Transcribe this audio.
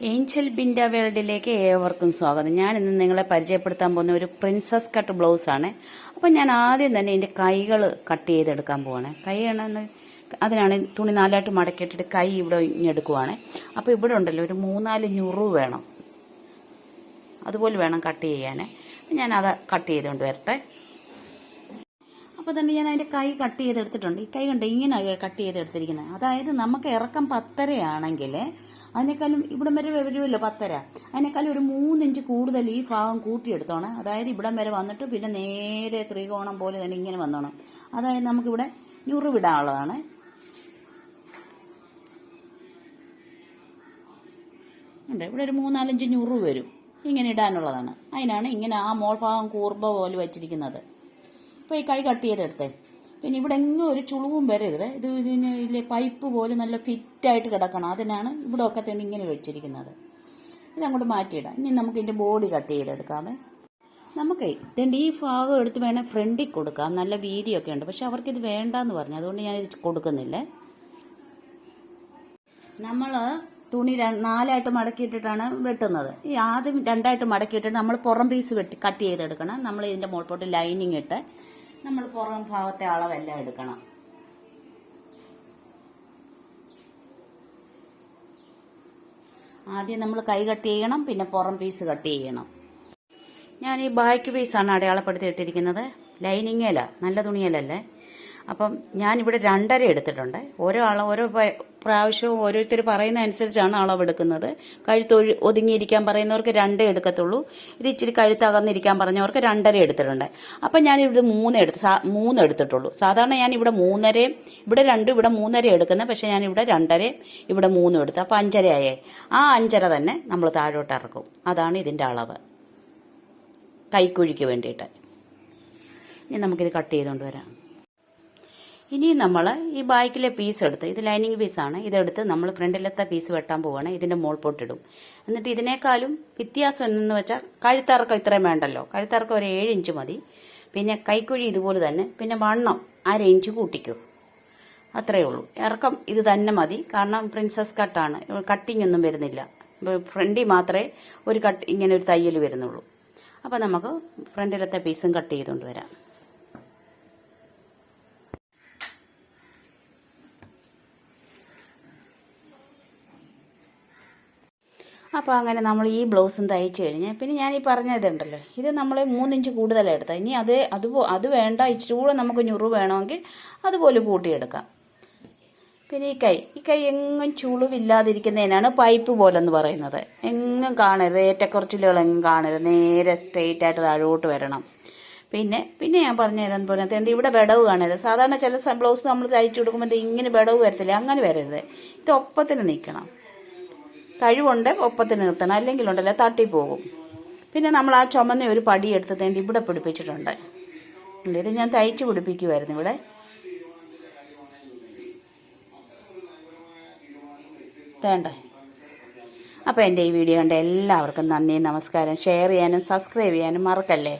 Angel Binda വേൾഡിലേക്ക് ഏവർക്കും സ്വാഗതം. ഞാൻ ഇന്ന് നിങ്ങളെ പരിചയപ്പെടുത്താൻ പോകുന്ന ഒരു പ്രിൻസസ് കട്ട് ബ്ലൗസാണ്. അപ്പം ഞാൻ ആദ്യം തന്നെ ഇതിൻ്റെ കൈകൾ കട്ട് ചെയ്തെടുക്കാൻ പോവാണ്. കൈയാണ് അതിനാണ് തുണി നാലായിട്ട് മടക്കിയിട്ടിട്ട് കൈ ഇവിടെ ഇഞ്ഞെടുക്കുവാണ്. അപ്പോൾ ഇവിടെ ഉണ്ടല്ലോ ഒരു 3-4 ഞുറു വേണം, അതുപോലെ വേണം കട്ട് ചെയ്യാൻ. ഞാനത് കട്ട് ചെയ്തുകൊണ്ട് വരട്ടെ. അപ്പോൾ തന്നെ ഞാൻ അതിൻ്റെ കൈ കട്ട് ചെയ്തെടുത്തിട്ടുണ്ട്. ഈ കൈ കണ്ട് ഇങ്ങനെ കട്ട് ചെയ്തെടുത്തിരിക്കുന്നത്. അതായത് നമുക്ക് ഇറക്കം 10.5 ആണെങ്കിൽ അതിനേക്കാളും ഇവിടം വരെ വരുമല്ലോ 10.5, അതിനേക്കാളും ഒരു 3 ഇഞ്ച് കൂടുതൽ ഈ ഭാഗം കൂട്ടിയെടുത്തോണം. അതായത് ഇവിടം വരെ വന്നിട്ട് പിന്നെ നേരെ ത്രികോണം പോലെ തന്നെ ഇങ്ങനെ വന്നോണം. അതായത് നമുക്കിവിടെ ഞുറിവിടാനുള്ളതാണ്. ഉണ്ട് ഇവിടെ ഒരു 3-4 ഞുറു വരും, ഇങ്ങനെ ഇടാനുള്ളതാണ്. അതിനാണ് ഇങ്ങനെ ആ മോൾ ഭാഗം കൂർബ പോലെ വെച്ചിരിക്കുന്നത്. അപ്പോൾ ഈ കൈ കട്ട് ചെയ്തെടുത്തേ. പിന്നെ ഇവിടെ എങ്ങും ഒരു ചുളിവും വരരുത്. ഇതിന് പൈപ്പ് പോലെ നല്ല ഫിറ്റായിട്ട് കിടക്കണം. അതിനാണ് ഇവിടെ ഒക്കെ തന്നെ ഇങ്ങനെ വെച്ചിരിക്കുന്നത്. ഇതങ്ങോട്ട് മാറ്റിയിടാം. ഇനി നമുക്ക് ഇതിൻ്റെ ബോഡി കട്ട് ചെയ്തെടുക്കാമേ. നമുക്ക് ഇതിൻ്റെ ഈ ഭാഗം എടുത്ത് വേണേൽ ഫ്രണ്ടിൽ കൊടുക്കാം. നല്ല വീതിയൊക്കെ ഉണ്ട്. പക്ഷെ അവർക്കിത് വേണ്ടാന്ന് പറഞ്ഞു, അതുകൊണ്ട് ഞാനിത് കൊടുക്കുന്നില്ലേ. നമ്മൾ തുണി 4ആയിട്ട് മടക്കിയിട്ടിട്ടാണ് വെട്ടുന്നത്. ഈ ആദ്യം 2ആയിട്ട് മടക്കിയിട്ടിട്ട് നമ്മൾ പുറം പീസ് കട്ട് ചെയ്തെടുക്കണം. നമ്മൾ ഇതിൻ്റെ മുകൾപോട്ട് ലൈനിങ് ഇട്ട് നമ്മൾ പുറം ഭാഗത്തെ അളവെല്ലാം എടുക്കണം. ആദ്യം നമ്മൾ കൈ കട്ട് ചെയ്യണം, പിന്നെ പുറം പീസ് കട്ട് ചെയ്യണം. ഞാൻ ഈ ബാക്ക് പീസാണ് അടയാളപ്പെടുത്തി ഇട്ടിരിക്കുന്നത്. ലൈനിങ്ങേല, നല്ല തുണിയലല്ലേ. അപ്പം ഞാനിവിടെ 2.5 എടുത്തിട്ടുണ്ട്. ഓരോ പ്രാവശ്യവും ഓരോരുത്തർ പറയുന്ന അനുസരിച്ചാണ് അളവെടുക്കുന്നത്. കഴുത്ത് ഒതുങ്ങിയിരിക്കാൻ പറയുന്നവർക്ക് 2 എടുക്കത്തുള്ളൂ. ഇത് ഇച്ചിരി കഴുത്ത് അകന്നിരിക്കാൻ പറഞ്ഞവർക്ക് 2.5 എടുത്തിട്ടുണ്ട്. അപ്പം ഞാനിവിടെ 3 എടുത്തിട്ടുള്ളൂ. സാധാരണ ഞാൻ ഇവിടെ 3.5, ഇവിടെ 2, ഇവിടെ 3.5 എടുക്കുന്നത്. പക്ഷെ ഞാനിവിടെ 2.5, ഇവിടെ 3 എടുത്തു. അപ്പം 5.5 ആയേ. ആ 5.5 തന്നെ നമ്മൾ താഴോട്ട് ഇറക്കും. അതാണ് ഇതിൻ്റെ അളവ് കൈക്കുഴിക്ക് വേണ്ടിയിട്ട്. ഇനി നമുക്കിത് കട്ട് ചെയ്തുകൊണ്ട് വരാം. ഇനി നമ്മൾ ഈ ബാക്കിലെ പീസ് എടുത്ത്, ഇത് ലൈനിങ് പീസാണ്, ഇതെടുത്ത് നമ്മൾ ഫ്രണ്ടിലത്തെ പീസ് വെട്ടാൻ പോവുകയാണ്. ഇതിൻ്റെ മുകൾപോട്ടിടും. എന്നിട്ട് ഇതിനേക്കാളും വ്യത്യാസം എന്ന് വെച്ചാൽ കഴുത്തിറക്കം ഇത്രയും വേണ്ടല്ലോ. കഴുത്തിറക്കം ഒരു 7 ഇഞ്ച് മതി. പിന്നെ കൈക്കുഴി ഇതുപോലെ തന്നെ. പിന്നെ വണ്ണം 1/2 ഇഞ്ച് കൂട്ടിക്കോ, അത്രയേ ഉള്ളൂ. ഇറക്കം ഇത് തന്നെ മതി. കാരണം പ്രിൻസസ് കട്ടാണ്, കട്ടിങ് ഒന്നും വരുന്നില്ല. ഫ്രണ്ടിൽ മാത്രമേ ഒരു ഇങ്ങനെ ഒരു തയ്യൽ വരുന്നുള്ളൂ. അപ്പോൾ നമുക്ക് ഫ്രണ്ടിലത്തെ പീസും കട്ട് ചെയ്തുകൊണ്ട് വരാം. അപ്പോൾ അങ്ങനെ നമ്മൾ ഈ ബ്ലൗസും തയ്ച്ച് കഴിഞ്ഞാൽ പിന്നെ ഞാൻ ഈ പറഞ്ഞതുണ്ടല്ലോ, ഇത് നമ്മൾ 3 ഇഞ്ച് കൂടുതലാണ് എടുത്തത്. ഇനി അത് വേണ്ട, ഇച്ചിരി കൂടെ നമുക്ക് ഞുറു വേണമെങ്കിൽ അതുപോലെ കൂട്ടിയെടുക്കാം. പിന്നെ ഈ കൈ എങ്ങും ചുളിവില്ലാതിരിക്കുന്നതിനാണ് പൈപ്പ് പോലെന്ന് പറയുന്നത്. എങ്ങും കാണരുത്, ഏറ്റക്കുറച്ചിലുകളെങ്ങും കാണരുത്. നേരെ സ്ട്രെയിറ്റ് ആയിട്ട് താഴോട്ട് വരണം. പിന്നെ ഞാൻ പറഞ്ഞു തരാൻ പോലെ ഇവിടെ വിടവ് കാണരുത്. സാധാരണ ചില ബ്ലൗസ് നമ്മൾ തയ്ച്ചു കൊടുക്കുമ്പോൾ ഇങ്ങനെ വിടവ് വരത്തില്ല, അങ്ങനെ വരരുത്. ഇത് ഒപ്പത്തിന് നിൽക്കണം. കഴിവുണ്ട് ഒപ്പത്തിന് നിർത്തണം, അല്ലെങ്കിൽ ഉണ്ടല്ലോ തട്ടിപ്പോകും. പിന്നെ നമ്മൾ ആ ചുമന്ന ഒരു പടി എടുത്തതേണ്ടി ഇവിടെ പിടിപ്പിച്ചിട്ടുണ്ട്. ഇത് ഞാൻ തയ്ച്ച് പിടിപ്പിക്കുമായിരുന്നു ഇവിടെ. വേണ്ട. അപ്പോൾ എൻ്റെ ഈ വീഡിയോ കണ്ട എല്ലാവർക്കും നന്ദി, നമസ്കാരം. ഷെയർ ചെയ്യാനും സബ്സ്ക്രൈബ് ചെയ്യാനും മറക്കല്ലേ.